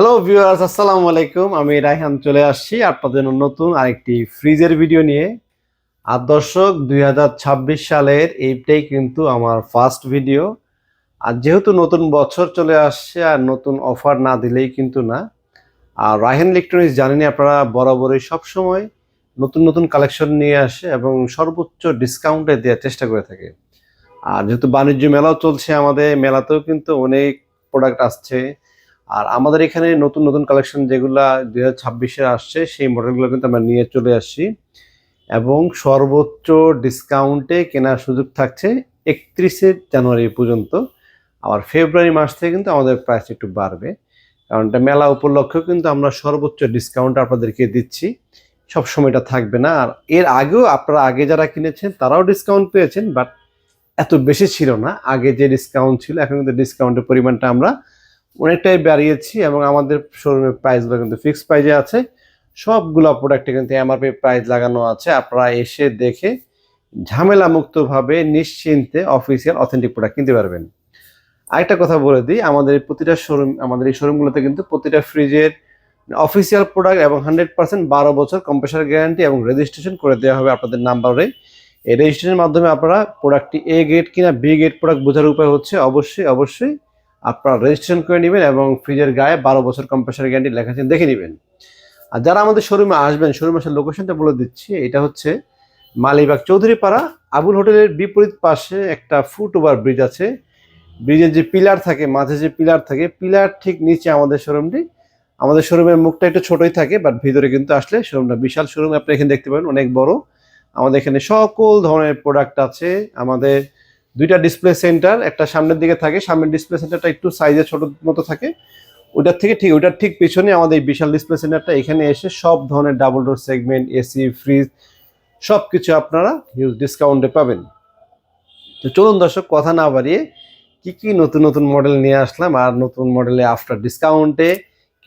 Hello viewers, আসসালামু আলাইকুম। আমি রায়হান চলে আসছি আপনাদের জন্য নতুন আরেকটি ফ্রিজের ভিডিও নিয়ে। আর দর্শক, 2026 সালের এইটাই কিন্তু আমার ফার্স্ট ভিডিও। আর যেহেতু নতুন বছর চলে আসছে আর নতুন অফার না দিলেই কিন্তু না। আর রায়হান ইলেকট্রনিক্স জানেনই আপনারা, বরাবরই সবসময় নতুন নতুন কালেকশন নিয়ে আসে এবং সর্বোচ্চ ডিসকাউন্টে দেওয়ার চেষ্টা করে থাকে। আর যেহেতু বাণিজ্য মেলাও চলছে, আমাদের মেলাতেও কিন্তু অনেক প্রোডাক্ট আসছে। আর আমাদের এখানে নতুন নতুন কালেকশন যেগুলা 2026-এ আসছে, সেই মডেলগুলো কিন্তু আমরা নিয়ে চলে আসছি এবং সর্বোচ্চ ডিসকাউন্টে কেনার সুযোগ থাকছে 31শে জানুয়ারি পর্যন্ত। আবার ফেব্রুয়ারি মাস থেকে কিন্তু আমাদের প্রাইস একটু বাড়বে, কারণ এটা মেলা উপলক্ষেও কিন্তু আমরা সর্বোচ্চ ডিসকাউন্ট আপনাদেরকে দিচ্ছি। সব সময় এটা থাকবে না। আর এর আগেও আপনারা আগে যারা কিনেছেন তারাও ডিসকাউন্ট পেয়েছেন, বাট এত বেশি ছিল না। আগে যে ডিসকাউন্ট ছিল, এখন কিন্তু ডিসকাউন্টের পরিমাণটা আমরা অনেকটাই বাড়িয়েছি এবং আমাদের শোরুমের প্রাইসগুলো কিন্তু ফিক্সড প্রাইসে আছে। সবগুলো প্রোডাক্টে কিন্তু এমআরপি প্রাইস লাগানো আছে। আপনারা এসে দেখে ঝামেলা মুক্তভাবে নিশ্চিন্তে অফিসিয়াল অথেন্টিক প্রোডাক্ট কিনতে পারবেন। আরেকটা কথা বলে দিই, আমাদের প্রতিটা শোরুম, আমাদের এই শোরুমগুলোতে কিন্তু প্রতিটা ফ্রিজের অফিসিয়াল প্রোডাক্ট এবং 100% 12 বছর কম্প্রেসার গ্যারান্টি এবং রেজিস্ট্রেশন করে দেওয়া হবে আপনাদের নাম্বারে। এই রেজিস্ট্রেশনের মাধ্যমে আপনারা প্রোডাক্টটি এ গ্রেড কিনা বি গ্রেড প্রোডাক্ট বোঝার উপায় হচ্ছে অবশ্যই আপনারা রেজিস্ট্রেশন করে নেবেন এবং ফ্রিজের গায়ে 12 বছর কম্প্রেসার গ্যারান্টি লেখা আছে দেখে নেবেন। আর যারা আমাদের শোরুমে আসবেন, শোরুমে আসার লোকেশনটা বলে দিচ্ছি। এটা হচ্ছে মালিবাগ চৌধুরীপাড়া, আবুল হোটেলের বিপরীত পাশে একটা ফুট ওভার ব্রিজ আছে। ব্রিজের যে পিলার থাকে, মাঝে যে পিলার থাকে, পিলার ঠিক নিচে আমাদের শোরুমটি। আমাদের শোরুমের মুখটা একটু ছোটই থাকে, বাট ভিতরে কিন্তু আসলে শোরুমটা বিশাল শোরুম, আপনি এখানে দেখতে পাবেন অনেক বড়। আমাদের এখানে সকল ধরনের প্রোডাক্ট আছে। আমাদের দুইটা ডিসপ্লে সেন্টার, একটা সামনের দিকে থাকে, সামনের ডিসপ্লে সেন্টারটা একটু সাইজে ছোট মতো থাকে। ওইটার ঠিক পিছনে আমাদের এই বিশাল ডিসপ্লে সেন্টারটা। এখানে এসে সব ধরনের double door segment, AC, fridge সব কিছু আপনারা হিউজ ডিসকাউন্টে পাবেন। তো চলুন দর্শক, কথা না বাড়িয়ে কি কি নতুন নতুন মডেল নিয়ে আসলাম আর নতুন মডেলে আফটার ডিসকাউন্টে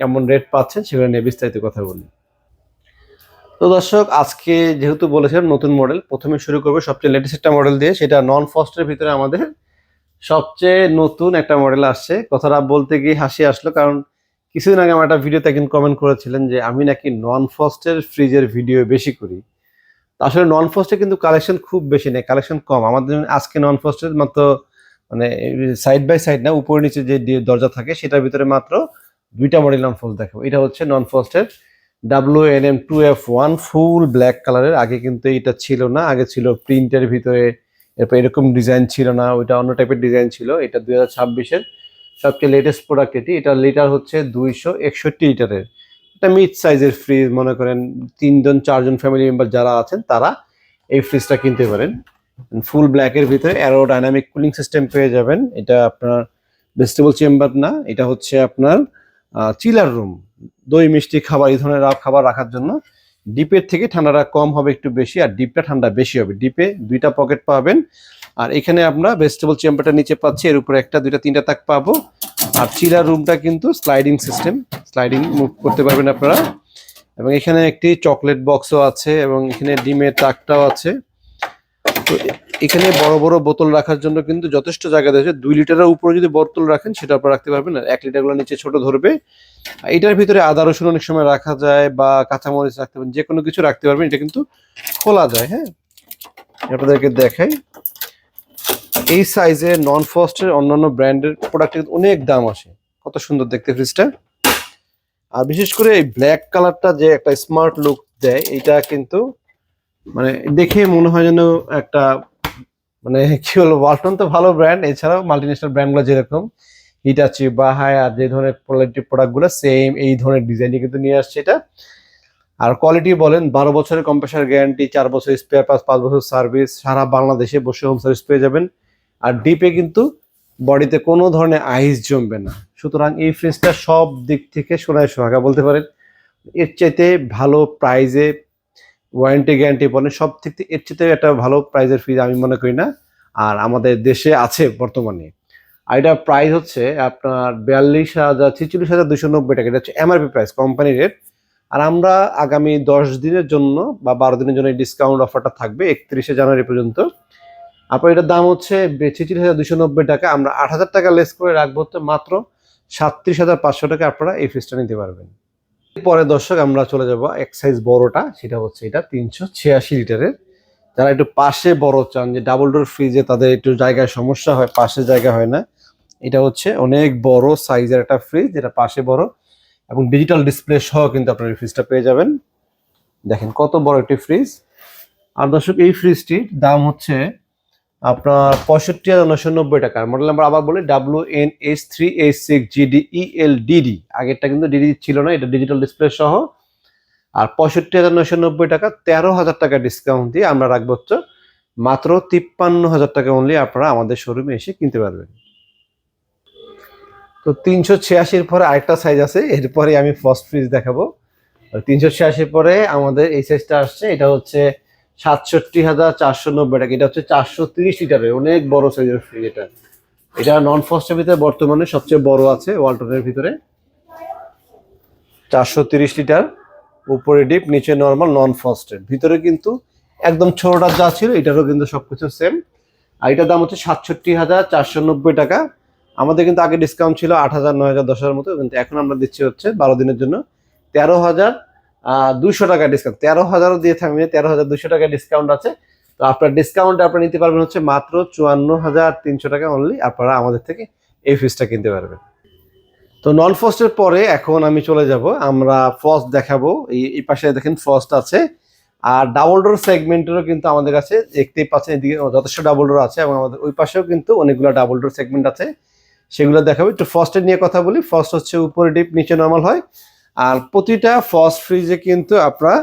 কেমন রেট পাচ্ছেন সেগুলো নিয়ে বিস্তারিত কথা বলি। তো দর্শক, আজকে যেহেতু বলেছিলাম নতুন মডেল, প্রথমে শুরু করবো সবচেয়ে লেটেস্ট একটা মডেল দিয়ে। সেটা নন ফ্রস্টের ভিতরে আমাদের সবচেয়ে নতুন একটা মডেল আসছে। কথাটা বলতে গিয়ে হাসি আসলো, কারণ কিছুদিন আগে আমার একটা ভিডিওতে একজন কমেন্ট করেছিলেন যে আমি নাকি নন ফ্রস্টের ফ্রিজের ভিডিও বেশি করি। আসলে নন ফ্রস্টে কিন্তু কালেকশন খুব বেশি নেই, কালেকশন কম আমাদের। আজকে নন ফ্রস্টের মাত্র মানে সাইড বাই সাইড না, উপর নিচে যে দরজা থাকে সেটার ভিতরে মাত্র দুইটা মডেল নন ফ্রস্ট দেখাবো। এটা হচ্ছে নন ফ্রস্টের WNM2F1 ফুল ব্ল্যাক কালারের। আগে কিন্তু এটা ছিল না, আগে ছিল প্রিন্টের ভিতরে, এরপর এরকম ডিজাইন ছিল না, ওইটা অন্য টাইপের ডিজাইন ছিল। এটা 2026-এর সবচেয়ে লেটেস্ট প্রোডাক্ট এটি। এটা লিটার হচ্ছে 261 লিটারের। একটা মিড সাইজের ফ্রিজ, মনে করেন 3-4 জন ফ্যামিলি মেম্বার যারা আছেন তারা এই ফ্রিজটা কিনতে পারেন। ফুল ব্ল্যাকের ভিতরে অ্যারোডাইনামিক কুলিং সিস্টেম পেয়ে যাবেন। এটা আপনার ভেজিটেবল চেম্বার না, এটা হচ্ছে আপনার চিলার রুম। দই মিষ্টি খাবার, এই ধরনের খাবার রাখার জন্য। ডিপের থেকে ঠান্ডাটা কম হবে একটু বেশি, আর ডিপটা ঠান্ডা বেশি হবে। ডিপে দুইটা পকেট পাবেন, আর এখানে আমরা ভেজিটেবল চেম্বারটা নিচে পাচ্ছি, এর উপরে একটা, দুইটা, তিনটা তাক পাবো। আর চিলার রুমটা কিন্তু স্লাইডিং সিস্টেম, স্লাইডিং মুভ করতে পারবেন আপনারা। এবং এখানে একটি চকলেট বক্সও আছে এবং এখানে ডিমের তাকটাও আছে। তো এখানে বড় বড় বোতল রাখার জন্য কিন্তু যথেষ্ট জায়গা দিয়েছে। 2 লিটারের উপরে যদি বোতল রাখেন সেটা আপনারা রাখতে পারবেন, আর 1 লিটারগুলো নিচে ছোট ধরবে। এটার ভিতরে আদা রসুন অনেক সময় রাখা যায়, বা কাঁচামরিচ রাখতে পারেন, যে কোনো কিছু রাখতে পারবেন। এটা কিন্তু খোলা যায়। হ্যাঁ, আপনাদেরকে দেখাই। এই সাইজে নন ফ্রস্টের অন্যান্য ব্র্যান্ডের প্রোডাক্টের অনেক দাম আসে। কত সুন্দর দেখতে ফ্রিজটা। আর বিশেষ করে এই ব্ল্যাক কালারটা যে একটা স্মার্ট লুক দেয়, এটা কিন্তু মানে দেখে মনে হয় যেন একটা, মানে কি বলবো, ওয়ালটন তো ভালো ব্র্যান্ড, এছাড়াও মাল্টিন্যাশনাল ব্র্যান্ডগুলো যেরকম হিটাচি বা হায়ার, যে ধরনের কোয়ালিটি প্রোডাক্টগুলো সেম এই ধরনের ডিজাইনই কিন্তু নিয়ে আসছে এটা। আর কোয়ালিটি বলেন, 12 বছরের কম্প্রেসার গ্যারান্টি, 4 বছর স্পেয়ার পার্টস, 5 বছর সার্ভিস, সারা বাংলাদেশে বসে হোম সার্ভিস পেয়ে যাবেন। আর ডিপে কিন্তু বডিতে কোনো ধরনের আইস জমবে না। সুতরাং এই ফ্রিজটা সব দিক থেকে সোনায় সোহাগা বলতে পারেন। এর চাইতে ভালো প্রাইজে, ওয়ারেন্টি গ্যারান্টি বলেন, সব দিক থেকে এর চাইতে একটা ভালো প্রাইজের ফ্রিজ আমি মনে করি না আর আমাদের দেশে আছে বর্তমানে। আর এটা প্রাইস হচ্ছে আপনার 46,290 টাকা। এটা হচ্ছে এমআরপি প্রাইস, কোম্পানি রেট। আর আমরা আগামী 10 দিনের জন্য বা 12 দিনের জন্য এই ডিসকাউন্ট অফারটা থাকবে 31শে জানুয়ারি পর্যন্ত। আপনার এটার দাম হচ্ছে 46,290 টাকা। আমরা 8,000 টাকা লেস করে রাখবো তো মাত্র 37,500 টাকা আপনারা এই ফ্রিজটা নিতে পারবেন। পরে দর্শক আমরা চলে যাব এক সাইজ বড়টা, সেটা হচ্ছে এটা 386 লিটারের। যারা একটু পাশে বড় চান, যে ডাবল ডোর ফ্রিজে তাদের একটু জায়গায় সমস্যা হয়, পাশে জায়গা হয় না, এটা হচ্ছে অনেক বড় সাইজের একটা ফ্রিজ, যেটা পাশে বড় এবং ডিজিটাল ডিসপ্লে সহ কিন্তু আপনার এই ফ্রিজটা পেয়ে যাবেন। দেখেন কত বড় একটি ফ্রিজ। আর দর্শক এই ফ্রিজটির দাম হচ্ছে আপনার 65,990 টাকা। মডেল নাম্বার আবার বলি WNH3H6GDELDD। আগেরটা কিন্তু ডিডি ছিল না, এটা ডিজিটাল ডিসপ্লে সহ। আর 65,990 টাকা, 13,000 টাকা ডিসকাউন্ট দিয়ে আমরা রাখবো হচ্ছে মাত্র 53,000 টাকা অনলি। আপনারা আমাদের শোরুমে এসে কিনতে পারবেন। তো 386 পরে আরেকটা সাইজ আছে, এরপরে আমি ফার্স্ট ফ্রিজ দেখাবো। 386 পরে আমাদের এই সাইজটা আসছে, এটা হচ্ছে 67,490 টাকা। এটা হচ্ছে 430 লিটারের অনেক বড় সাইজের ফ্রিজ। এটা নন ফ্রস্টের ভিতরে বর্তমানে সবচেয়ে বড় আছে ওয়ালটনের ভিতরে। 430 লিটার, উপরে ডিপ, নিচে নর্মাল, নন ফ্রস্টেড। ভিতরে কিন্তু একদম ছোটটা যা ছিল এটারও কিন্তু সবকিছু সেম। আর এটার দাম হচ্ছে 67,490 টাকা। আমাদের কিন্তু আগে ডিসকাউন্ট ছিল 8,000, 9,000, 10,000 মতো, কিন্তু এখন আমরা দিচ্ছি হচ্ছে 12 দিনের জন্য 13,200 টাকা ডিসকাউন্ট। 13,000 দিয়ে থাকবে, 13,200 টাকা ডিসকাউন্ট আছে। তো আপনার ডিসকাউন্টে আপনারা নিতে পারবেন হচ্ছে মাত্র 54,300 টাকা অনলি। আপনারা আমাদের থেকে এই ফ্রিজটা কিনতে পারবেন। তো নন ফ্রস্টের পরে এখন আমি চলে যাব, আমরা ফ্রস্ট দেখাবো। এই পাশে দেখেন ফ্রস্ট আছে। আর ডাবল ডোর সেগমেন্টেরও কিন্তু আমাদের কাছে দেখতেই পাচ্ছেন, এদিকে যথেষ্ট ডাবল ডোর আছে এবং আমাদের ওই পাশেও কিন্তু অনেকগুলো ডাবল ডোর সেগমেন্ট আছে, সেগুলো দেখাবো। একটু ফ্রস্টের নিয়ে কথা বলি। ফ্রস্ট হচ্ছে উপরে ডিপ, নিচে নর্মাল হয়। আর প্রতিটা ফ্রস্ট ফ্রিজে কিন্তু আপনারা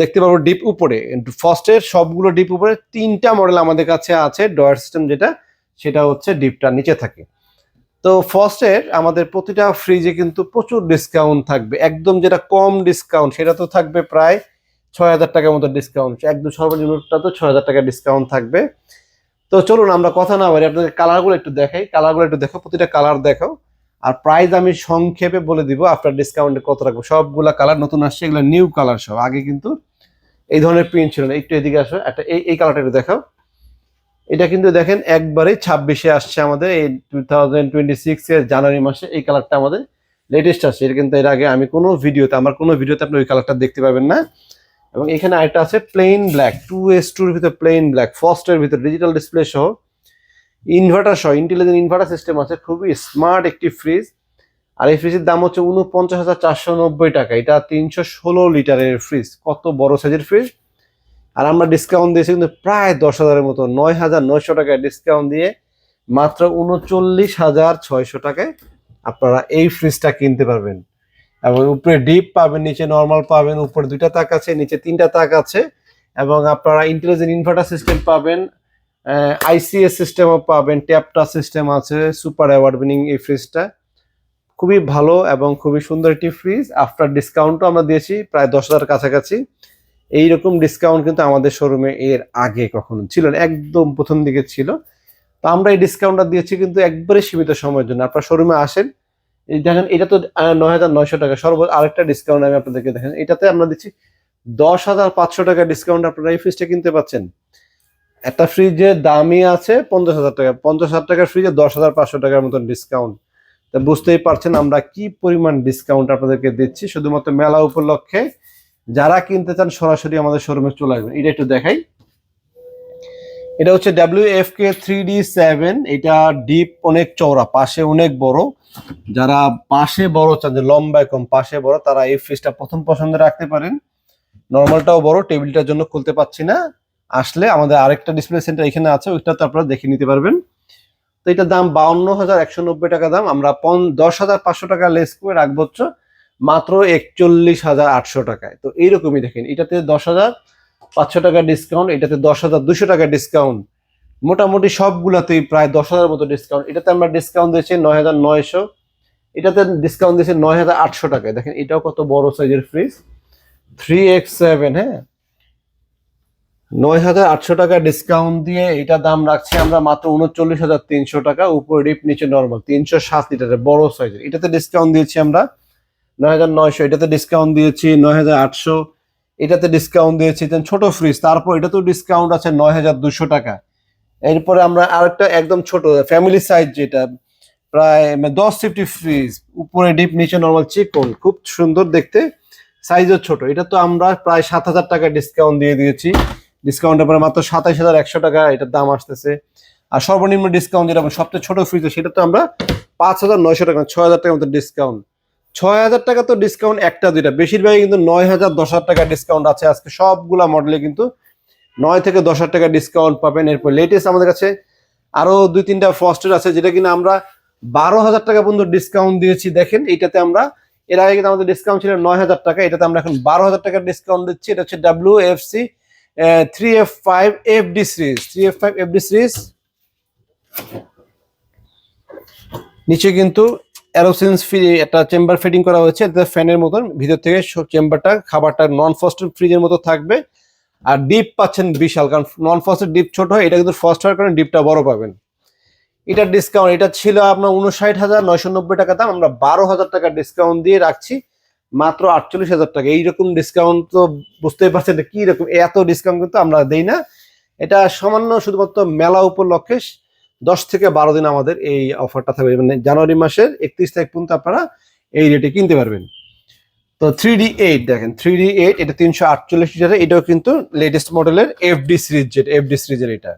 দেখতে পারবো ডিপ উপরে। ফ্রস্টের সবগুলো ডিপ উপরে। 3টা মডেল আমাদের কাছে আছে ডয়ার সিস্টেম, সেটা হচ্ছে ডিপটা নিচে থাকে। তো ফ্রস্টের আমাদের প্রতিটা ফ্রিজে কিন্তু প্রচুর ডিসকাউন্ট থাকবে। একদম যেটা কম ডিসকাউন্ট সেটা তো থাকবে প্রায় 6,000 টাকার মতো ডিসকাউন্ট। একদম সর্বনিম্নটা তো 6,000 টাকা ডিসকাউন্ট থাকবে। তো চলুন আমরা কথা না বলি, আপনাদের কালারগুলো একটু দেখাই। কালারগুলো একটু দেখো, প্রতিটা কালার দেখো। আর প্রাইস আমি সংক্ষেপে বলে দিব আফটার ডিসকাউন্টে কত রাখবো। সবগুলা কালার নতুন আসছে, এগুলো নিউ কালার সব। আগে কিন্তু এই ধরনের প্রিন্ট ছিল না। একটু এদিকে আসো, একটা এই কালারটা একটু দেখাও। এটা কিন্তু দেখেন একবারেই 26-এ আসছে আমাদের, এই 2026 এর জানুয়ারি মাসে এই কালারটা আমাদের লেটেস্ট আসছে। এটা কিন্তু এর আগে আমি কোনো ভিডিওতে আপনি ওই কালারটা দেখতে পাবেন না। এবং এখানে আরেকটা আছে প্লেন ব্ল্যাক, 2S2 এর ভিতরে প্লেন ব্ল্যাক, ফ্রস্টের ভিতরে ডিজিটাল ডিসপ্লে সহ, ইনভার্টার সহ, ইন্টেলিজেন্ট ইনভার্টার সিস্টেম আছে। খুবই স্মার্ট একটি ফ্রিজ। আর এই ফ্রিজের দাম হচ্ছে 49,490 টাকা। এটা 316 লিটারের ফ্রিজ, কত বড় সাইজের ফ্রিজ। আর আমরা ডিসকাউন্ট দিয়েছি কিন্তু প্রায় 10,000-এর মতো, 9,900 টাকায় ডিসকাউন্ট দিয়ে মাত্র 39,600 টাকায় আপনারা এই ফ্রিজটা কিনতে পারবেন। এবং উপরে ডিপ পাবেন, নিচে নর্মাল পাবেন। উপরে 2টা তাক আছে, নিচে 3টা তাক আছে। এবং আপনারা ইন্টেলিজেন্ট ইনভার্টার সিস্টেম পাবেন, ICS সিস্টেমও পাবেন, ট্যাপটা সিস্টেম আছে। সুপার অ্যাওয়ার্ড উইনিং এই ফ্রিজটা খুবই ভালো এবং খুবই সুন্দর একটি ফ্রিজ। আফটার ডিসকাউন্টও আমরা দিয়েছি প্রায় 10,000 কাছাকাছি। এইরকম ডিসকাউন্ট কিন্তু আমাদের শোরুমে এর আগে কখনো ছিল না, একদম প্রথম দিকে ছিল। তো আমরা এই ডিসকাউন্টটা দিয়েছি কিন্তু একবারে সীমিত সময়ের জন্য। আপনার শোরুমে আসেন, এই দেখেন এটা তো 9,900 টাকা সর্বোচ্চ। আরেকটা ডিসকাউন্ট আমি আপনাদেরকে দেখেন, এটাতে আমরা দিচ্ছি 10,500 টাকা ডিসকাউন্ট। আপনারা এই ফ্রিজটা কিনতে পাচ্ছেন। একটা ফ্রিজের দামই আছে 50,000 টাকা, 50,000 টাকার ফ্রিজে 10,500 টাকার মতন ডিসকাউন্ট। তা বুঝতেই পারছেন আমরা কি পরিমাণ ডিসকাউন্ট আপনাদেরকে দিচ্ছি শুধুমাত্র মেলা উপলক্ষে। যারা কিনতে চান সরাসরি আমাদের শোরুমে চলে আসবেন। এটা একটু দেখাই। এটা হচ্ছে WFK3D7। এটা ডিপ অনেক চওড়া, পাশে অনেক বড়। যারা পাশে বড় চান, যে লম্বায় কম পাশে বড়, তারা এই ফ্রিজটা প্রথম পছন্দে রাখতে পারেন। নর্মালটাও বড়, টেবিলটার জন্য খুলতে পাচ্ছি না। আসলে আমাদের আরেকটা ডিসপ্লে সেন্টার এখানে আছে, ওইটাতে আপনারা দেখে নিতে পারবেন। তো এটার দাম 52,190 টাকা দাম। আমরা 10,500 টাকা লেস করে রাখবো হচ্ছে মাত্র 41,800 টাকায়। তো এইরকমই দেখেন, এটাতে 10,500 টাকা ডিসকাউন্ট, এটাতে 10,200 টাকা ডিসকাউন্ট। মোটামুটি সবগুলাতেই প্রায় 10,000 মতো ডিসকাউন্ট। এটাতে আমরা ডিসকাউন্ট দিয়েছি 9,900, এটাতে ডিসকাউন্ট দিয়েছি 9,800 টাকায়। দেখেন এটাও কত বড় সাইজের ফ্রিজ, 3X7। হ্যাঁ, 9,800 টাকা ডিসকাউন্ট দিয়ে এটা দাম রাখছি আমরা মাত্র 39,300 টাকা। উপরে ডিপ, নিচে নর্মাল, 307 লিটারের বড় সাইজের। এটাতে ডিসকাউন্ট দিয়েছি আমরা 9,900, এটাতে ডিসকাউন্ট দিয়েছি 9,800, এটাতে ডিসকাউন্ট দিয়েছি। ছোট ফ্রিজ, তারপর এটাতেও ডিসকাউন্ট আছে 9,200 টাকা। এরপরে আমরা আরেকটা একদম ছোট ফ্যামিলি সাইজ, যেটা প্রায় 10 সিফটি ফ্রিজ, উপরে ডিপ নিচে নর্মাল চিকন, খুব সুন্দর দেখতে, সাইজও ছোট। এটা তো আমরা প্রায় 7,000 টাকা ডিসকাউন্ট দিয়ে দিয়েছি। ডিসকাউন্টের পরে মাত্র 27,100 টাকা এটার দাম আসতেছে। আর সর্বনিম্ন ডিসকাউন্ট যেটা সবচেয়ে ছোট ফ্রিজ, সেটা তো আমরা 5,900 টাকা, 6,000 টাকার মতো ডিসকাউন্ট। 6,000 টাকা তো ডিসকাউন্ট একটা দুইটা, বেশিরভাগই কিন্তু 9,000 10,000 টাকা ডিসকাউন্ট আছে আজকে সবগুলা মডেলে, কিন্তু 9 থেকে 10,000 টাকা ডিসকাউন্ট পাবেন। এরপর লেটেস্ট আমাদের কাছে আরো 2-3টা ফ্রস্টের আছে, যেটা কিনা আমরা 12,000 টাকা পর্যন্ত ডিসকাউন্ট দিয়েছি। দেখেন এইটাতে আমরা, এর আগে কিন্তু আমাদের ডিসকাউন্ট ছিল 9,000 টাকা, এটাতে আমরা এখন 12,000 টাকার ডিসকাউন্ট দিচ্ছি। এটা হচ্ছে WFC 3F5 FD series, 3F5 FD series. নিচে কিন্তু অ্যারোসেন্স ফ্রি একটা চেম্বার ফিটিং করা হয়েছে, এতে ফ্যানের মতন ভিতর থেকে চেম্বারটা খাবারটা নন ফ্রস্টেড ফ্রিজের মতো থাকবে। আর ডিপ পাচ্ছেন বিশাল, কারণ নন ফ্রস্টেড ডিপ ছোট হয়, এটা কিন্তু ফ্রস্ট হওয়ার কারণে ডিপটা বড় পাবেন। এটার ডিসকাউন্ট, এটা ছিল আপনার 59,990 টাকা দাম, আমরা 12,000 টাকা ডিসকাউন্ট দিয়ে রাখছি মাত্র 48,000 টাকা। এইরকম ডিসকাউন্ট তো বুঝতেই পারছেন কি রকম, এত ডিসকাউন্ট কিন্তু আমরা দেই না। এটা সামান্য শুধুমাত্র মেলা উপলক্ষে 10 থেকে 12 দিন আমাদের এই অফারটা থাকবে, মানে জানুয়ারি মাসের 31 তারিখ পর্যন্ত আপনারা এই রেটে কিনতে পারবেন। তো 3D8 দেখেন, 3D8 এটা 348 লিটারের, এটাও কিন্তু লেটেস্ট মডেলের FD সিরিজ, যেটা FD সিরিজের এটা।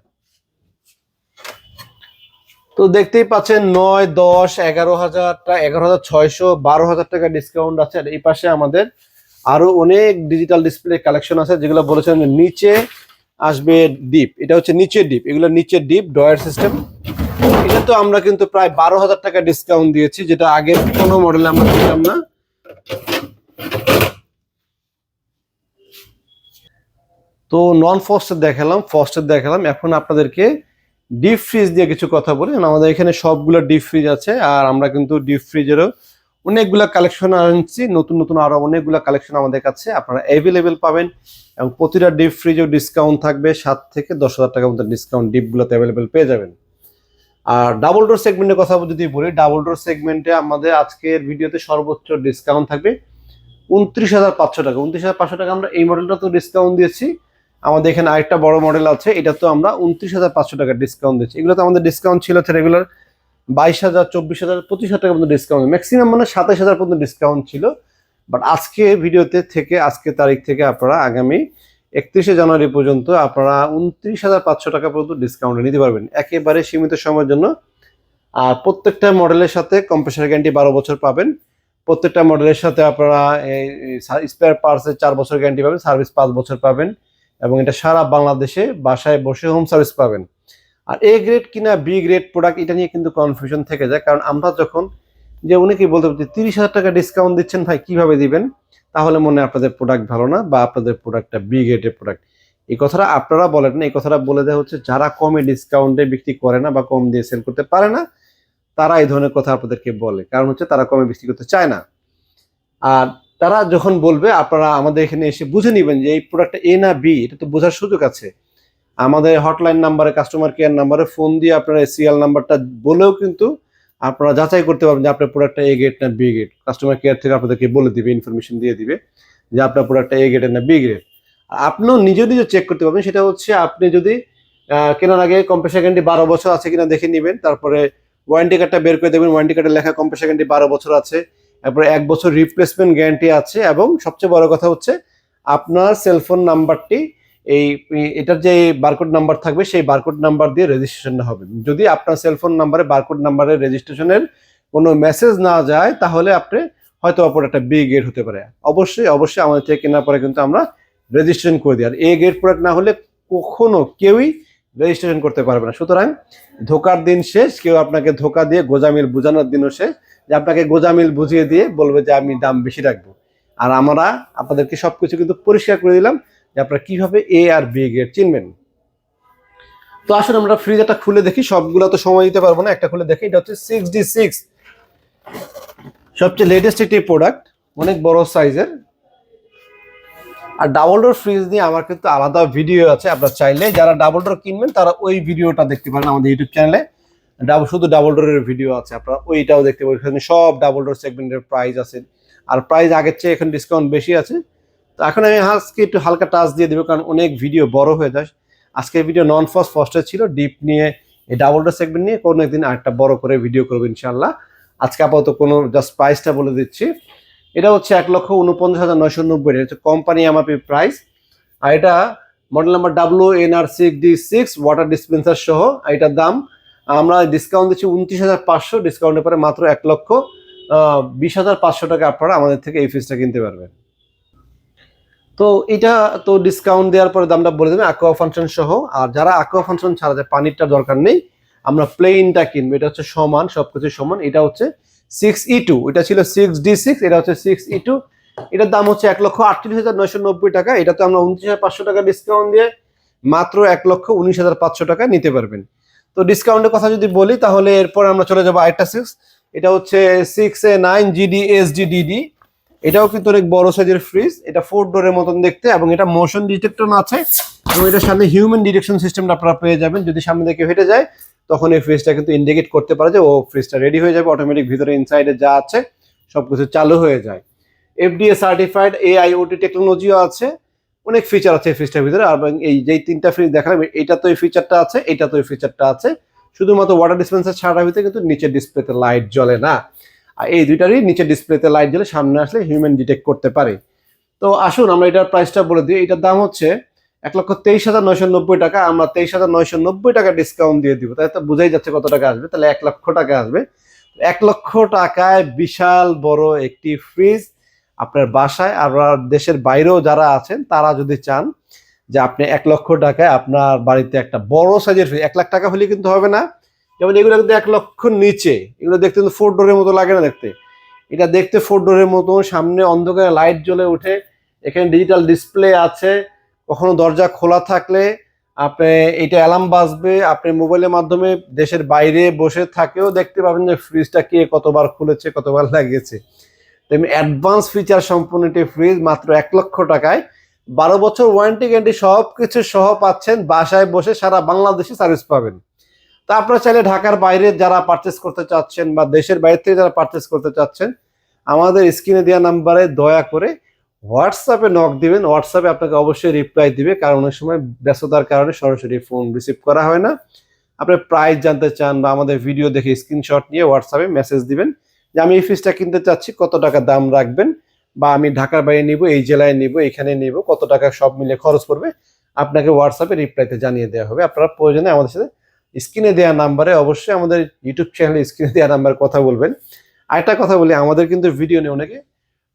তো দেখতেই পাচ্ছেন 9, 10, 11,000 টাকা, 11,600, 12,000 টাকা ডিসকাউন্ট আছে। আর এই পাশে আমাদের আরো অনেক ডিজিটাল ডিসপ্লে কালেকশন আছে, যেগুলো বলেছেন নিচে আসবে ডিপ, এটা হচ্ছে নিচে ডিপ, এগুলো নিচে ডিপ ডয়ার সিস্টেম। এটা তো আমরা কিন্তু প্রায় 12,000 টাকা ডিসকাউন্ট দিয়েছি, যেটা আগের কোনো মডেলে আমরা দিতাম না। তো নন ফ্রস্টেড দেখালাম, ফ্রস্টেড দেখালাম, এখন আপনাদেরকে ডিপ ফ্রিজ দিয়ে কিছু কথা বলি। আমাদের এখানে সবগুলো ডিপ ফ্রিজ আছে, আর আমরা কিন্তু ডিপ ফ্রিজেরও অনেকগুলা কালেকশন আনছি, নতুন নতুন আরো অনেকগুলা কালেকশন আমাদের কাছে আপনারা অ্যাভেলেবেল পাবেন। এবং প্রতিটা ডিপ ফ্রিজেও ডিসকাউন্ট থাকবে, 7 থেকে 10,000 টাকার মতো ডিসকাউন্ট ডিপগুলোতে অ্যাভেলেবেল পেয়ে যাবেন। আর ডাবল ডোর সেগমেন্টের কথা যদি বলি, ডাবল ডোর সেগমেন্টে আমাদের আজকের ভিডিওতে সর্বোচ্চ ডিসকাউন্ট থাকবে 29,500 টাকা। 29,500 টাকা আমরা এই মডেলটা তো ডিসকাউন্ট দিয়েছি। আমাদের এখানে আরেকটা বড় মডেল আছে, এটা তো আমরা 29,500 টাকা ডিসকাউন্ট দিচ্ছি। এগুলো তো আমাদের ডিসকাউন্ট ছিল রেগুলার 22,000, 24,000, 25,000 টাকা পর্যন্ত ডিসকাউন্ট, ম্যাক্সিমাম মানে 27,000 পর্যন্ত ডিসকাউন্ট ছিল। বাট আজকে ভিডিওতে থেকে, আজকে তারিখ থেকে আপনারা আগামী 31শে জানুয়ারি পর্যন্ত আপনারা 29,500 টাকা পর্যন্ত ডিসকাউন্ট নিতে পারবেন, একেবারে সীমিত সময়ের জন্য। আর প্রত্যেকটা মডেলের সাথে কম্প্রেসার গ্যারান্টি 12 বছর পাবেন। প্রত্যেকটা মডেলের সাথে আপনারা স্পেয়ার পার্টসের 4 বছর গ্যারান্টি পাবেন, সার্ভিস 5 বছর পাবেন, এবং এটা সারা বাংলাদেশে বাসায় বসে হোম সার্ভিস পাবেন। আর এ গ্রেড কিনা বি গ্রেড প্রোডাক্ট, এটা নিয়ে কিন্তু কনফিউশন থেকে যায়, কারণ আমরা যখন যে অনেকেই বলতে পারছি 30,000 টাকা ডিসকাউন্ট দিচ্ছেন ভাই, কিভাবে দিবেন, তাহলে মনে হয় আপনাদের প্রোডাক্ট ভালো না, বা আপনাদের প্রোডাক্টটা বি গ্রেডের প্রোডাক্ট। এই কথাটা আপনারা বলেন না, এই কথাটা বলে দেওয়া হচ্ছে যারা কমে ডিসকাউন্টে বিক্রি করে না বা কম দিয়ে সেল করতে পারে না, তারা এই ধরনের কথা আপনাদেরকে বলে, কারণ হচ্ছে তারা কমে বিক্রি করতে চায় না। আর তারা যখন বলবে, আপনারা আমাদের এখানে এসে বুঝে নেবেন যে এই প্রোডাক্টটা এ না বি, এটা তো বোঝার সুযোগ আছে। আমাদের হটলাইন নাম্বারে, কাস্টমার কেয়ার নাম্বারে ফোন দিয়ে আপনারা সিরিয়াল নাম্বারটা বলেও কিন্তু আপনারা যাচাই করতে পারবেন যে আপনার প্রোডাক্টটা এ গ্রেড না বি গ্রেড। কাস্টমার কেয়ার থেকে আপনাদেরকে বলে দিবে, ইনফরমেশন দিয়ে দিবে যে আপনার প্রোডাক্টটা এ গ্রেড না বি গ্রেড। আপনিও নিজে নিজে চেক করতে পারবেন, সেটা হচ্ছে আপনি যদি কেনার আগে কম্প্রেসার গ্যারান্টি 12 বছর আছে কিনা দেখে নেবেন, তারপরে ওয়ারেন্টি কার্ডটা বের করে দেবেন, ওয়ারেন্টি কার্ডে লেখা কম্প্রেসার গ্যারান্টি 12 বছর আছে, তারপরে 1 বছর রিপ্লেসমেন্ট গ্যারান্টি আছে, এবং সবচেয়ে বড় কথা হচ্ছে আপনার সেলফোন নাম্বারটি এটার যে বারকোড নাম্বার থাকবে, সেই বারকোড নাম্বার দিয়ে রেজিস্ট্রেশনটা হবে। যদি আপনার সেলফোন নাম্বারে বারকোড নাম্বারের রেজিস্ট্রেশনের কোনো মেসেজ না যায়, তাহলে আপনি হয়তো প্রোডাক্টটা বি গ্রেড হতে পারে। অবশ্যই অবশ্যই আমাদের থেকে কেনার পরে কিন্তু আমরা রেজিস্ট্রেশন করে দিই, আর এ গ্রেড প্রোডাক্ট না হলে কখনো কেউই রেজিস্ট্রেশন করতে পারবে না। সুতরাং ধোকার দিন শেষ, কেউ আপনাকে ধোকা দিয়ে গোজামিল বোঝানোর দিনও শেষ, যে আপনাকে গোজামিল বুঝিয়ে দিয়ে বলবে যে আমি দাম বেশি রাখবো। আর আমরা আপনাদেরকে সবকিছু কিন্তু পরিষ্কার করে দিলাম যে আপনারা কিভাবে এ আর বি গ্রেড চিনবেন। তো আসলে আমরা ফ্রিজারটা খুলে দেখি, সবগুলো তো সময় দিতে পারবো না, একটা খুলে দেখি। এটা হচ্ছে 6D6, সবচেয়ে লেটেস্ট একটি প্রোডাক্ট, অনেক বড় সাইজের। আর ডাবল ডোর ফ্রিজ নিয়ে আমার কিন্তু আলাদা ভিডিও আছে, আপনারা চাইলে যারা ডাবল ডোর কিনবেন তারা ওই ভিডিওটা দেখতে পারেন আমাদের ইউটিউব চ্যানেলে। শুধু ডাবল ডোরের ভিডিও আছে, আপনারা ওইটাও দেখতে পারেন, এখানে সব ডাবল ডোর সেগমেন্টের প্রাইস আছে। আর প্রাইস আগের চেয়ে এখন ডিসকাউন্ট বেশি আছে। তো এখন আমি আজকে একটু হালকা টাচ দিয়ে দেবো, কারণ অনেক ভিডিও বড় হয়ে যায়। আজকের ভিডিও নন ফ্রস্টেড ছিল, ডিপ নিয়ে এই ডাবল ডোর সেগমেন্ট নিয়ে কোনো একদিন আরেকটা বড় করে ভিডিও করবো ইনশাল্লাহ। আজকে আপাতত কোনো জাস্ট প্রাইসটা বলে দিচ্ছি। এটা হচ্ছে 1,49,990, এটা হচ্ছে কোম্পানি এমআরপি প্রাইস। আর এটা model number WNR6D6 water dispenser সহ। এটার দাম আমরা ডিসকাউন্ট দিচ্ছি 29,500, ডিসকাউন্টের পরে মাত্র 1,20,500 টাকা আপনারা আমাদের থেকে এই ফ্রিজটা কিনতে পারবেন। তো এটা তো ডিসকাউন্ট দেওয়ার পরে দামটা বলে দেবেন অ্যাকোয়া ফাংশন সহ। আর যারা অ্যাকোয়া ফাংশন ছাড়া যে পানিরটা দরকার নেই, আমরা প্লেনটা কিনবো, এটা হচ্ছে সমান, সবকিছু সমান। এটা হচ্ছে 6E2, এটা ছিল 6D6, এটা হচ্ছে 6E2। এটার দাম হচ্ছে 1,38,990 টাকা। এটাতে আমরা 29,500 টাকা ডিসকাউন্ট দিয়ে মাত্র 1,19,500 টাকা নিতে পারবেন। তো ডিসকাউন্টের কথা যদি বলি তাহলে এরপর আমরা চলে যাবো আরেকটা 6, এটা হচ্ছে 6A9GD/SDDD। এটাও কিন্তু অনেক বড় সাইজের ফ্রিজ, এটা 4 ডোরের মতন দেখতে, এবং এটা মোশন ডিটেক্টর আছে, এবং এটার সামনে হিউম্যান ডিটেকশন সিস্টেমটা আপনারা পেয়ে যাবেন। যদি সামনে থেকে হেঁটে যায় তখন এই ফ্রিজটা কিন্তু ইন্ডিকেট করতে পারে যে ও ফ্রিজটা রেডি হয়ে যাবে, অটোমেটিক ভিতরে ইনসাইডে যা আছে সবকিছু চালু হয়ে যায়। FDA সার্টিফাইড AIoT টেকনোলজিও আছে, অনেক ফিচার আছে এই ফ্রিজটার ভিতরে। আর এই যেই 3টা ফ্রিজ দেখালাম, এটা তো এই ফিচারটা আছে, এটা তো এই ফিচারটা আছে, শুধুমাত্র ওয়াটার ডিসপেন্সার ছাড়ার ভিতরে কিন্তু নিচের ডিসপ্লেতে লাইট জ্বলে না। আর এই দুইটারই নিচের ডিসপ্লেতে লাইট জ্বলে, সামনে আসলে হিউম্যান ডিটেক্ট করতে পারে। তো আসুন আমরা এটার প্রাইসটা বলে দিই। এটার দাম হচ্ছে 1,23,990 টাকা। আমরা 23,990 টাকা ডিসকাউন্ট দিয়ে দিব, তাই তো বোঝাই যাচ্ছে কত টাকা আসবে। তাহলে 1 লক্ষ টাকা আসবে। 1 লক্ষ টাকায় বিশাল বড় একটি ফ্রিজ আপনার বাসায়, আর দেশের বাইরেও যারা আছেন তারা যদি চান যে আপনি 1 লক্ষ টাকায় আপনার বাড়িতে একটা বড় সাইজের ফ্রিজ, 1 লাখ টাকা হলে কিন্তু হবে না। যেমন এগুলো কিন্তু 1 লক্ষর নিচে, এগুলো দেখতে কিন্তু 4 ডোরের মতো লাগে না দেখতে। এটা দেখতে 4 ডোরের মতো, সামনে অন্ধকারে লাইট জ্বলে ওঠে, এখানে ডিজিটাল ডিসপ্লে আছে, কখনো দরজা খোলা থাকলে আপনি এটা অ্যালার্ম বাজবে, আপনি মোবাইলের মাধ্যমে দেশের বাইরে বসে থাকেও দেখতে পাবেন যে ফ্রিজটা কে কতবার খুলেছে, কতবার লাগিয়েছে। তেমনি অ্যাডভান্স ফিচার সম্পূর্ণ একটি ফ্রিজ মাত্র 1 লক্ষ টাকায়, 12 বছর ওয়ারেন্টি গ্যারান্টি সব কিছু সহ পাচ্ছেন। বাসায় বসে সারা বাংলাদেশে সার্ভিস পাবেন। তা আপনারা চাইলে ঢাকার বাইরে যারা পারচেস করতে চাচ্ছেন বা দেশের বাইরে থেকে যারা পারচেস করতে চাচ্ছেন, আমাদের স্ক্রিনে দেওয়া নাম্বারে দয়া করে হোয়াটসঅ্যাপে নক দিবেন। হোয়াটসঅ্যাপে আপনাকে অবশ্যই রিপ্লাই দিবে, কারণ অনেক সময় ব্যস্ততার কারণে সরাসরি ফোন রিসিভ করা হয় না। আপনি প্রাইস জানতে চান বা আমাদের ভিডিও দেখে স্ক্রিনশট নিয়ে হোয়াটসঅ্যাপে মেসেজ দিবেন যে আমি এই ফ্রিজটা কিনতে চাচ্ছি, কত টাকা দাম রাখবেন, বা আমি ঢাকার বাইরে নিব, এই জেলায় নিব, এখানে নিব, কত টাকা সব মিলে খরচ পড়বে, আপনাকে হোয়াটসঅ্যাপে রিপ্লাইতে জানিয়ে দেওয়া হবে। আপনারা প্রয়োজনে আমাদের সাথে স্ক্রিনে দেওয়া নাম্বারে, অবশ্যই আমাদের ইউটিউব চ্যানেলে স্ক্রিনে দেওয়া নাম্বারে কথা বলবেন। আরেকটা কথা বলি, আমাদের কিন্তু ভিডিও নিয়ে অনেকে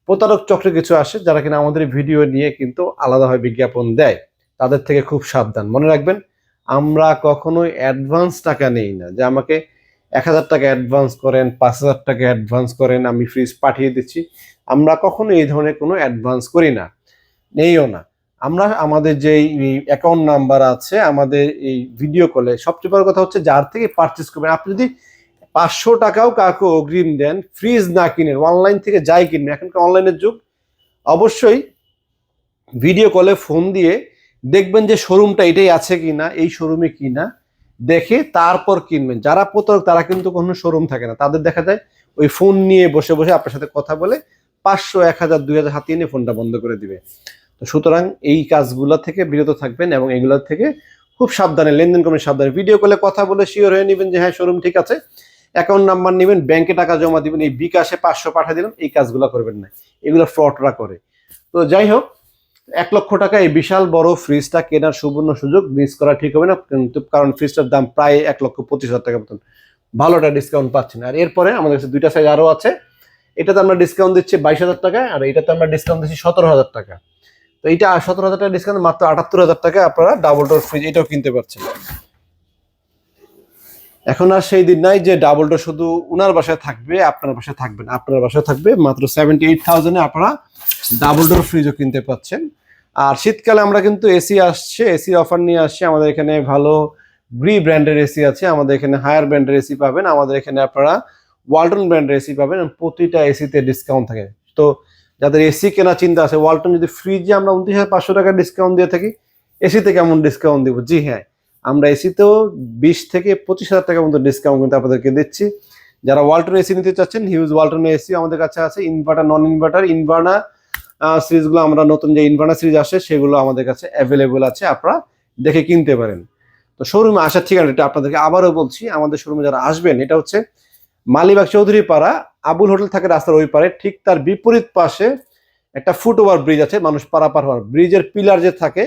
প্রতারক চক্রে কিছু আসে, যারা কিনা আমাদের ভিডিও নিয়ে কিন্তু আলাদাভাবে বিজ্ঞাপন দেয়, তাদের থেকে খুব সাবধান। মনে রাখবেন, আমরা কখনোই অ্যাডভান্স টাকা নেই না, যে আমাকে 1,000 টাকা অ্যাডভান্স করেন, 5,000 টাকা অ্যাডভান্স করেন, আমি ফ্রিজ পাঠিয়ে দিচ্ছি। আমরা কখনো এই ধরনের কোনো অ্যাডভান্স করি না, নেইও না। আমরা আমাদের যে অ্যাকাউন্ট নাম্বার আছে আমাদের এই ভিডিও কলে, সবচেয়ে বড় কথা হচ্ছে যার থেকে পারচেস করবেন, আপনি যদি 500 টাকাও কাউকে অগ্রিম দেন, ফ্রিজ না কিনেন, অনলাইন থেকে যাই কিনবেন, এখনকার অনলাইনের যুগ, অবশ্যই ভিডিও কলে ফোন দিয়ে দেখবেন যে শোরুমটা এটাই আছে কিনা, এই শোরুমে কিনা, দেখে তারপর কিনবেন। যারা প্রতারক তারা কিন্তু কোনো শোরুম থাকে না, তাদের দেখা যায় ওই ফোন নিয়ে বসে বসে আপনার সাথে কথা বলে 500, 1,000, 2,000 হাতিয়ে নিয়ে ফোনটা বন্ধ করে দিবে। তো সুতরাং এই কাজগুলো থেকে বিরত থাকবেন, এবং এগুলোর থেকে খুব সাবধানে লেনদেন করবেন, সাবধানে ভিডিও কলে কথা বলে শিওর হয়ে নেবেন যে হ্যাঁ শোরুম ঠিক আছে। অ্যাকাউন্ট নাম্বার নেবেন, ব্যাংকে টাকা জমা দিবেন, এই বিকাশে 500 পাঠিয়ে দিলাম, এই কাজগুলো করবেন না, এগুলো ফ্রডরা করে। তো যাই হোক, 1 লক্ষ টাকা এই বিশাল বড় ফ্রিজটা কেনার সুবর্ণ সুযোগ মিস করা ঠিক হবে না, কিন্তু কারণ ফ্রিজটার দাম প্রায় 1,25,000 টাকা মতন, ভালোটা ডিসকাউন্ট পাচ্ছেন। আর এরপরে আমাদের কাছে 2টা সাইজ আরো আছে, এটাতে আমরা ডিসকাউন্ট দিচ্ছি 22,000 টাকা, আর এটাতে আমরা ডিসকাউন্ট দিচ্ছি 17,000 টাকা। তো এইটা 17,000 টাকা ডিসকাউন্ট, মাত্র 78,000 টাকা আপনারা ডাবল ডোর ফ্রিজ এটাও কিনতে পারছেন। এখন আর সেই দিন নাই যে ডাবল ডোর শুধু উনার বাসায় থাকবে, আপনার বাসায় থাকবে না, আপনার বাসায় থাকবে। মাত্র 78,000-এ আপনারা ডাবল ডোর ফ্রিজও কিনতে পাচ্ছেন। আর শীতকালে আমরা কিন্তু এসি আসছে, এসি অফার নিয়ে আসছি। আমাদের এখানে ভালো ব্রি ব্র্যান্ডের এসি আছে, আমাদের এখানে হায়ার ব্র্যান্ডের এসি পাবেন, আমাদের এখানে আপনারা ওয়ালটন ব্র্যান্ডের এসি পাবেন, প্রতিটা এসিতে ডিসকাউন্ট থাকে। তো যাদের এসি কেনা চিন্তা আছে, ওয়ালটন যদি ফ্রিজে আমরা 29,500 টাকা ডিসকাউন্ট দিয়ে থাকি, এসিতে কেমন ডিসকাউন্ট দিব? জি হ্যাঁ, আমরা এসিতেও 20 থেকে 25,000 টাকার মতো ডিসকাউন্ট কিন্তু আপনাদেরকে দিচ্ছি। যারা ওয়ালটন এসি নিতে চাচ্ছেন, হিউজ ওয়ালটন এসি আমাদের কাছে আছে, ইনভার্টার, নন ইনভার্টার, ইনভার্টার সিরিজগুলো, আমরা নতুন যে ইনভার্টার সিরিজ আসে সেগুলো আমাদের কাছে অ্যাভেলেবল আছে, আপনারা দেখে কিনতে পারেন। তো শোরুমে আসার ঠিকানাটা আপনাদেরকে আবারও বলছি, আমাদের শোরুমে যারা আসবেন এটা হচ্ছে মালিবাগ চৌধুরী পাড়া, আবুল হোটেল থাকে রাস্তার ওই পারে, ঠিক তার বিপরীত পাশে একটা ফুটওভার ব্রিজ আছে, মানুষ পারাপার হওয়ার। ব্রিজের পিলার যে থাকে,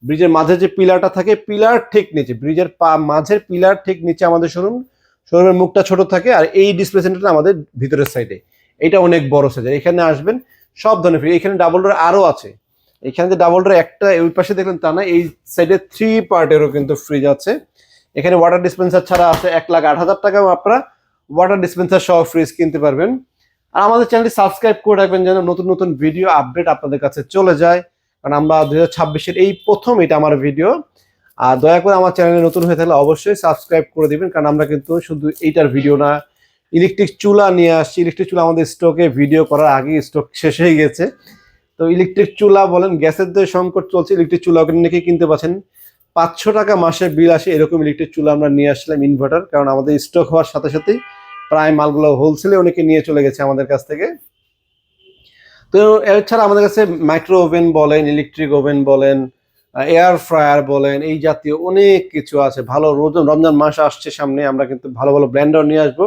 ব্রিজের মাঝে যে পিলারটা থাকে, পিলার ঠিক নিচে, ব্রিজের মাঝের পিলার ঠিক নিচে আমাদের শোরুম। শোরুমের মুখটা ছোট থাকে, আর এই ডিসপ্লে সেন্টারটা আমাদের ভিতরের সাইডে, এটা অনেক বড় সাইজের। এখানে আসবেন সব ধরনের ফ্রিজ, এখানে ডাবল ডোর আরও আছে। এখানে যে ডাবল ডোর একটা ওই পাশে দেখলেন তা না, এই সাইডে 3 পার্টেরও কিন্তু ফ্রিজ আছে। এখানে ওয়াটার ডিসপেন্সার ছাড়া আছে 1,08,000 টাকাও আপনারা ওয়াটার ডিসপেন্সার সহ ফ্রিজ কিনতে পারবেন। আর আমাদের চ্যানেলটি সাবস্ক্রাইব করে রাখবেন যেন নতুন নতুন ভিডিও আপডেট আপনাদের কাছে চলে যায়, কারণ আমরা 2026-এর এই প্রথম এটা আমার ভিডিও। আর দয়া করে আমার চ্যানেলে নতুন হয়ে থাকলে অবশ্যই সাবস্ক্রাইব করে দিবেন, কারণ আমরা কিন্তু শুধু এইটার ভিডিও না, ইলেকট্রিক চুলা নিয়ে আসছি। ইলেকট্রিক চুলা আমাদের স্টকে ভিডিও করার আগে স্টক শেষ হয়ে গেছে। তো ইলেকট্রিক চুলা বলেন, গ্যাসের যে সংকট চলছে, ইলেকট্রিক চুলা নাকি কিনতে পাচ্ছেন 500 টাকা মাসে বিল আসে, এরকম ইলেকট্রিক চুলা আমরা নিয়ে আসলাম ইনভার্টার, কারণ আমাদের স্টক হওয়ার সাথে সাথেই প্রায় মালগুলো হোলসেলে অনেকে নিয়ে চলে গেছে আমাদের কাছ থেকে। তো এছাড়া আমাদের কাছে মাইক্রো ওভেন বলেন, ইলেকট্রিক ওভেন বলেন, এয়ার ফ্রায়ার বলেন, এই জাতীয় অনেক কিছু আছে। ভালো রমজান মাস আসছে সামনে, আমরা কিন্তু ভালো ভালো ব্র্যান্ডও নিয়ে আসবো।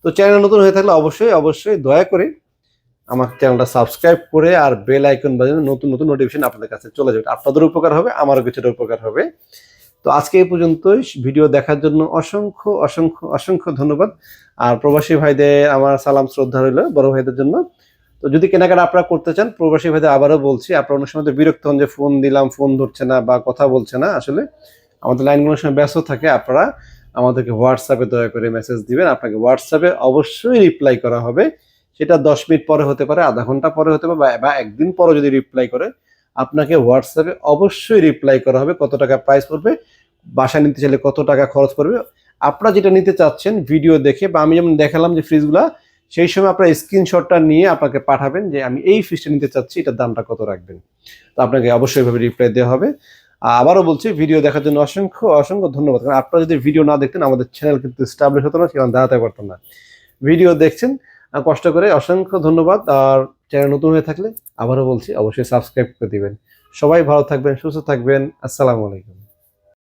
তো চ্যানেল নতুন হয়ে থাকলে অবশ্যই অবশ্যই দয়া করে আমার চ্যানেলটা সাবস্ক্রাইব করে আর বেল আইকন বাজানো, নতুন নতুন নোটিফিকেশন আপনাদের কাছে চলে যাবে। আপনাদের উপকার হবে, আমারও কিছুটা উপকার হবে। তো আজকে এই পর্যন্তই। ভিডিও দেখার জন্য অসংখ্য অসংখ্য অসংখ্য ধন্যবাদ। আর প্রবাসী ভাইদের আমার সালাম শ্রদ্ধা রইল, বড় ভাইদের জন্য। তো যদি কেনাকাটা আপনারা করতে চান, প্রবাসী ভাইদের আবারও বলছি, আপনারা অনেক সময় বিরক্ত হন যে ফোন দিলাম ফোন ধরছে না বা কথা বলছে না। আসলে আমাদের লাইনগুলোর সময় ব্যস্ত থাকে, আপনারা আমাদেরকে হোয়াটসঅ্যাপে দয়া করে মেসেজ দিবেন। আপনাকে হোয়াটসঅ্যাপে অবশ্যই রিপ্লাই করা হবে। সেটা 10 মিনিট পরে হতে পারে, আধা ঘন্টা পরে হতে পারে, বা একদিন পরে যদি রিপ্লাই করে, আপনাকে হোয়াটসঅ্যাপে অবশ্যই রিপ্লাই করা হবে। কত টাকা প্রাইস পড়বে, বাসায় নিতে চাইলে কত টাকা খরচ পড়বে, আপনারা যেটা নিতে চাচ্ছেন ভিডিও দেখে, বা আমি যেমন দেখালাম যে ফ্রিজগুলা, সেই সময় আপনার স্ক্রিনশটটা নিয়ে আপনাকে পাঠাবেন যে আমি এই ফ্রিজটা নিতে চাচ্ছি, এটার দামটা কত রাখবেন। তো আপনাকে অবশ্যই ভাবে রিপ্লাই দেওয়া হবে। আবারও বলছি, ভিডিও দেখার জন্য অসংখ্য অসংখ্য ধন্যবাদ। কারণ আপনারা যদি ভিডিও না দেখতেন, আমাদের চ্যানেল কিন্তু এস্টাবলিশ হতো না, সেখানে দাঁড়াতে পারতাম না। ভিডিও দেখছেন কষ্ট করে, অসংখ্য ধন্যবাদ। আর চ্যানেল নতুন হয়ে থাকলে আবারও বলছি অবশ্যই সাবস্ক্রাইব করে দিবেন। সবাই ভালো থাকবেন, সুস্থ থাকবেন। আসসালামু আলাইকুম।